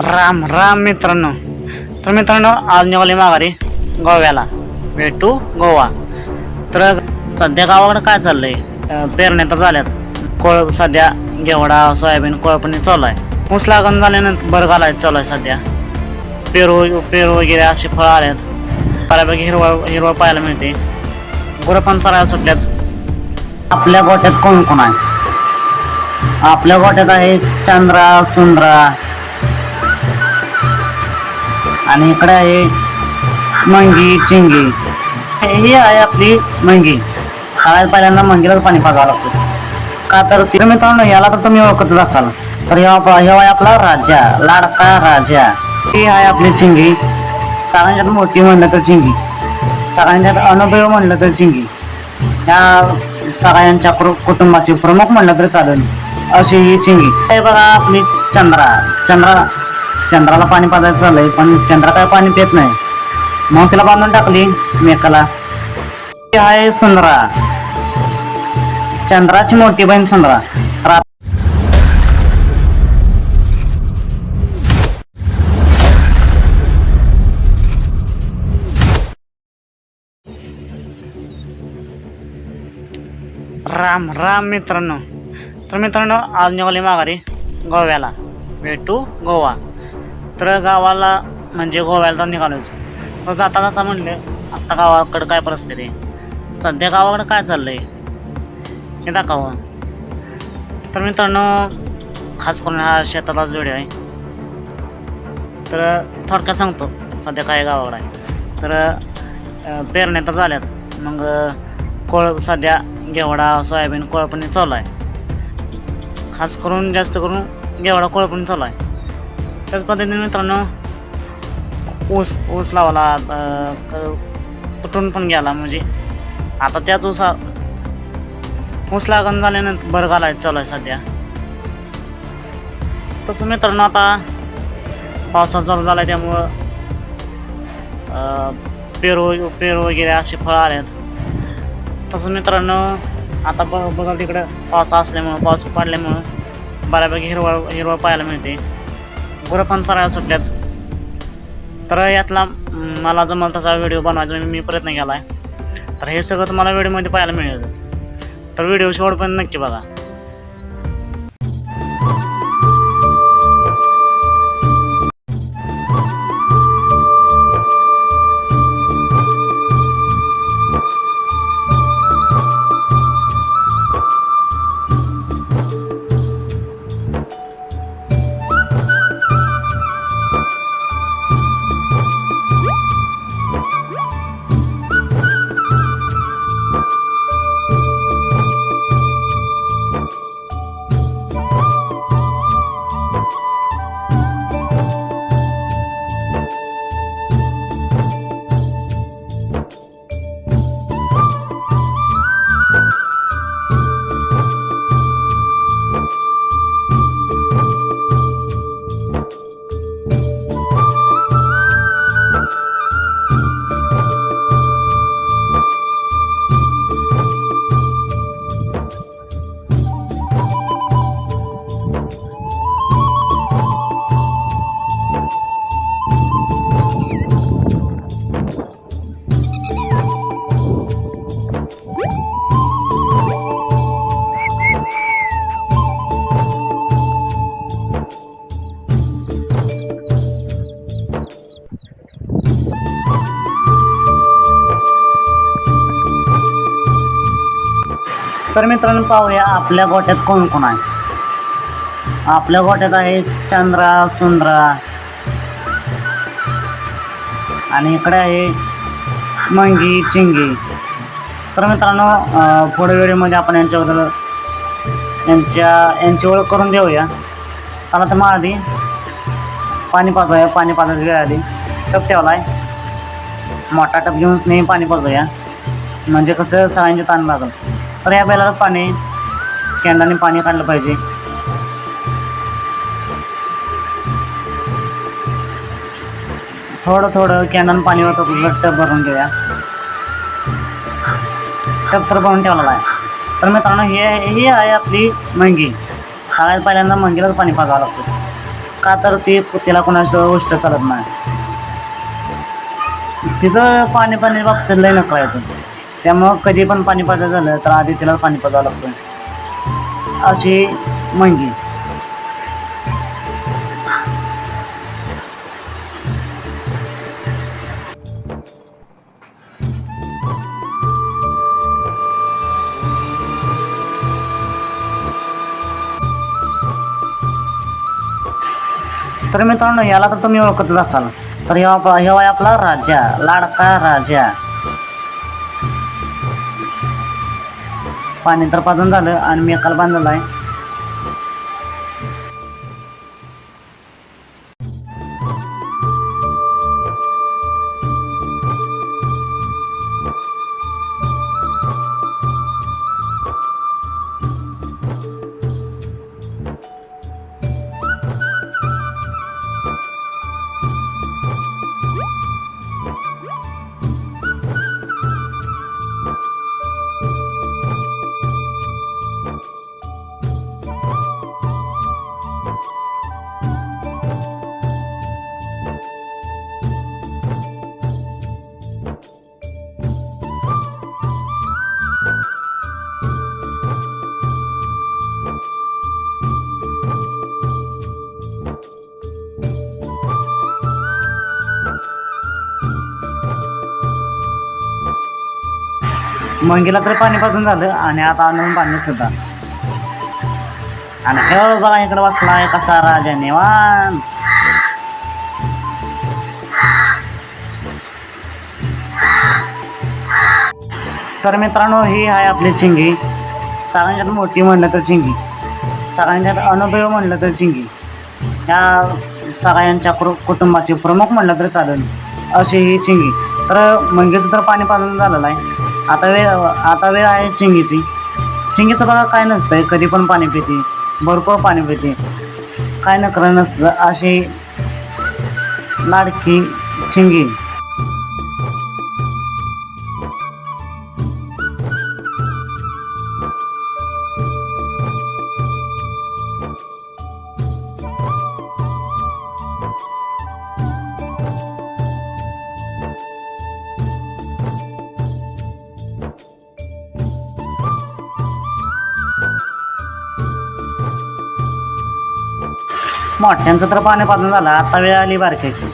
राम राम मित्रांनो. तर मित्रांनो, आज निघाली माघारी गोव्याला, वे टू गोवा. तर सध्या गावाकडे काय चाललंय, पेरण्या तर झाल्यात. कोळ सध्या घेवडा सोयाबीन कोळपणी चालू आहे. ऊस लागण झाल्यानंतर बरं घालायचं चालू आहे सध्या. पेरू पेरू वगैरे असे फळं आल्यात. बऱ्यापैकी हिरवळ पाहायला मिळते. गुरं पण चरायला सुटल्यात. आपल्या गोट्यात कोण कोण आहे? आपल्या गोट्यात आहे चंद्रा सुंदरा, आणि इकडे आहे मंगी चिंगी. ही आहे आपली मंगी. सगळ्यात पहिल्यांदा मंगीलाच पाणी पाजावं लागतं. का तर तिला मित्रांनो, याला तर तुम्ही ओळखतच असाल. तर हे आहे आपला राजा, लाडका राजा. ही आहे आपली चिंगी. सगळ्यांच्यात मोठी म्हणलं तर चिंगी, सगळ्यांच्यात अनुभव म्हणलं तर चिंगी. या सगळ्यांच्या कुटुंबाची प्रमुख म्हणलं तरी चालेल अशी ही चिंगी. हे बघा आपली चंद्राला पाणी पाजायचं चाललंय, पण चंद्रा काय पाणी पित नाही. मग तिला बांधून टाकली मेकाला. ती आहे सुंदरा, चंद्राची मोठी बहीण सुंदरा. राम राम मित्रांनो. तर मित्रांनो, आज निघाली माघारी गोव्याला, वे टू गोवा. तर गावाला म्हणजे गोव्याला तर निघालोच. तर जाता जाता म्हणले आता गावाकडं काय परिस्थिती, सध्या गावाकडं काय चाललंय हे दाखवावं. तर मित्रांनो, खास करून हा शेताचाच व्हिडिओ आहे. तर थोडक्यात सांगतो सध्या काय गावाकडं आहे. तर पेरण्या तर झाल्यात. मग सध्या घेवडा सोयाबीन कोळपणी चालू आहे. खास करून जास्त करून घेवडा कोळपणी चालू आहे. त्याच पद्धतीने मित्रांनो, ऊस लावला, तुटून पण गेला. म्हणजे आता त्याच ऊस लागण झाल्यानंतर बरं घालायचं चालू आहे सध्या. तसं मित्रांनो, आता पावसाचा चालू झाला आहे, त्यामुळं पेरू वगैरे असे फळं आल्यात. तसं मित्रांनो, आता बघा तिकडं पाऊस असल्यामुळं, पाऊस पडल्यामुळं बऱ्यापैकी हिरवळ पाहायला मिळते. गुरं पण चरायला सुटल्यात. तर यातला मला जमल तसा व्हिडिओ बनवायचा मी प्रयत्न केला आहे. तर हे सगळं तुम्हाला व्हिडिओमध्ये पाहायला मिळेलच. तर व्हिडिओ शेवटपर्यंत नक्की बघा. तर मित्रांनो, पाहूया आपल्या गोट्यात कोण कोण आहे. आपल्या गोट्यात आहे चंद्रा सुंदरा, आणि इकडे आहे मंगी चिंगी. तर मित्रांनो, पुढे व्हिडिओमध्ये आपण यांच्याबद्दल यांची ओळख करून देऊया. चला तर मग आधी पाणी पाजायची वेळ आली. टप ठेवला आहे, मोठा टप घेऊन नेहमी पाणी पाजूया, म्हणजे कसं सगळ्यांचे ताण लागल. तर या बैलाला कॅन्डाने पाणी काढलं पाहिजे. थोडं कॅन्डाने पाणी वाटत टप भरून घेऊया. टप तर भरून ठेवलेला आहे. तर मित्रांनो, ही आहे आपली मंगी. सगळ्यात पहिल्यांदा मंगीलाच पाणी पाजावं लागतं. का तर तिला कोणाचं गोष्ट चालत नाही. तिचं पाणी बाबतीत लय नका येतो. त्यामुळं कधी पण पाणी पाजायचं झालं तर आधी तिला पाणी पाजावं लागतं. अशी मंगी. तर मित्रांनो, याला तर तुम्ही ओळखतच असाल. तर हे आहे आपला राजा, लाडका राजा. पाणी तर पाजून झालं आणि मी एकाला बांधलेला आहे. मंगीला तर पाणी पाजून झालं आणि आता आणून पाणी सुद्धा. आणि खेळ बघा इकडे बसलाय कसा राजा निवांत. तर मित्रांनो, ही आहे आपली चिंगी. सगळ्यांच्यात मोठी म्हणलं तर चिंगी, सगळ्यांच्यात अनुभव म्हणलं तर चिंगी. ह्या सगळ्यांच्या कुटुंबाची प्रमुख म्हणलं तर चालेल अशी ही चिंगी. तर मंगीचं तर पाणी पाजून झालेलं आहे. आता वेळ आहे चिंगीची. चिंगीचं बघा काय नसतंय, कधी पण पाणी पिते, भरपूर पाणी पिते, काय नखरं नसतं अशी लाडकी चिंगी. मोठ्यांचं तर पाणी पाजून झालं. आता वेळ आली बारक्याची.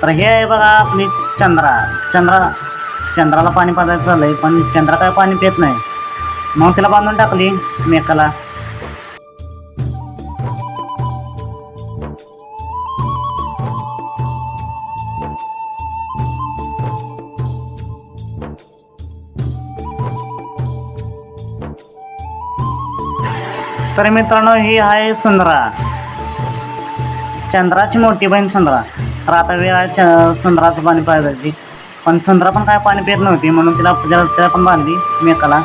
तर हे आहे बघा आपली चंद्राला पाणी पाजायचं चाललंय, पण चंद्रा काय पाणी पित नाही. मग तिला बांधून टाकली मेकाला. तर मित्रांनो, ही आहे सुंदरा, चंद्राची मोठी बहीण सुंदरा. तर आता वेळ आहे सुंदराचं पाणी पाजायची, पण सुंदरा पण काय पाणी पित नव्हती, म्हणून तिला पण बांधली मेकाला.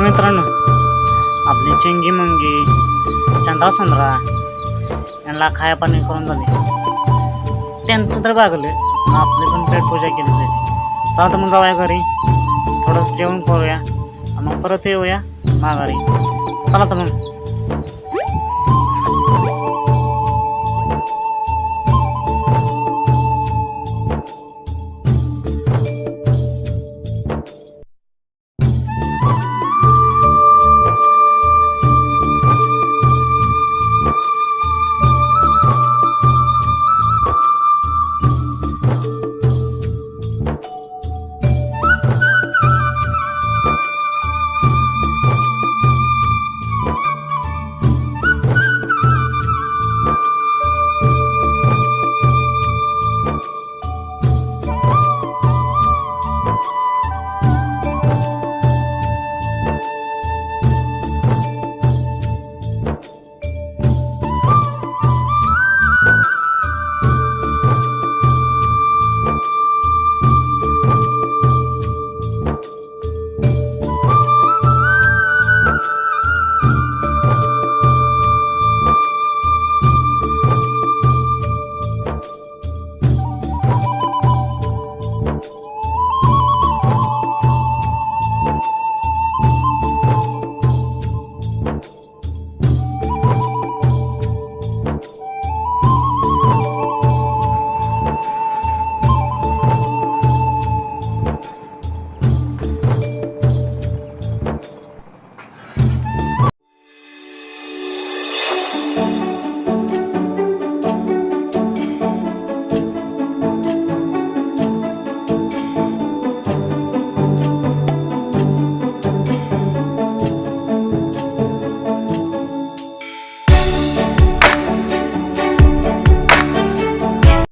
मित्रांनो, आपली चिंगी मंगी, चंद्रा सुंदरा यांना खाया पाणी करून झाले. त्यांचं तर भागलं, आपली पण पेट पूजा केली पाहिजे. चला तर मग जाऊया घरी, थोडंसं जेवण करूया, मग परत येऊया माघारी. चला तर मग.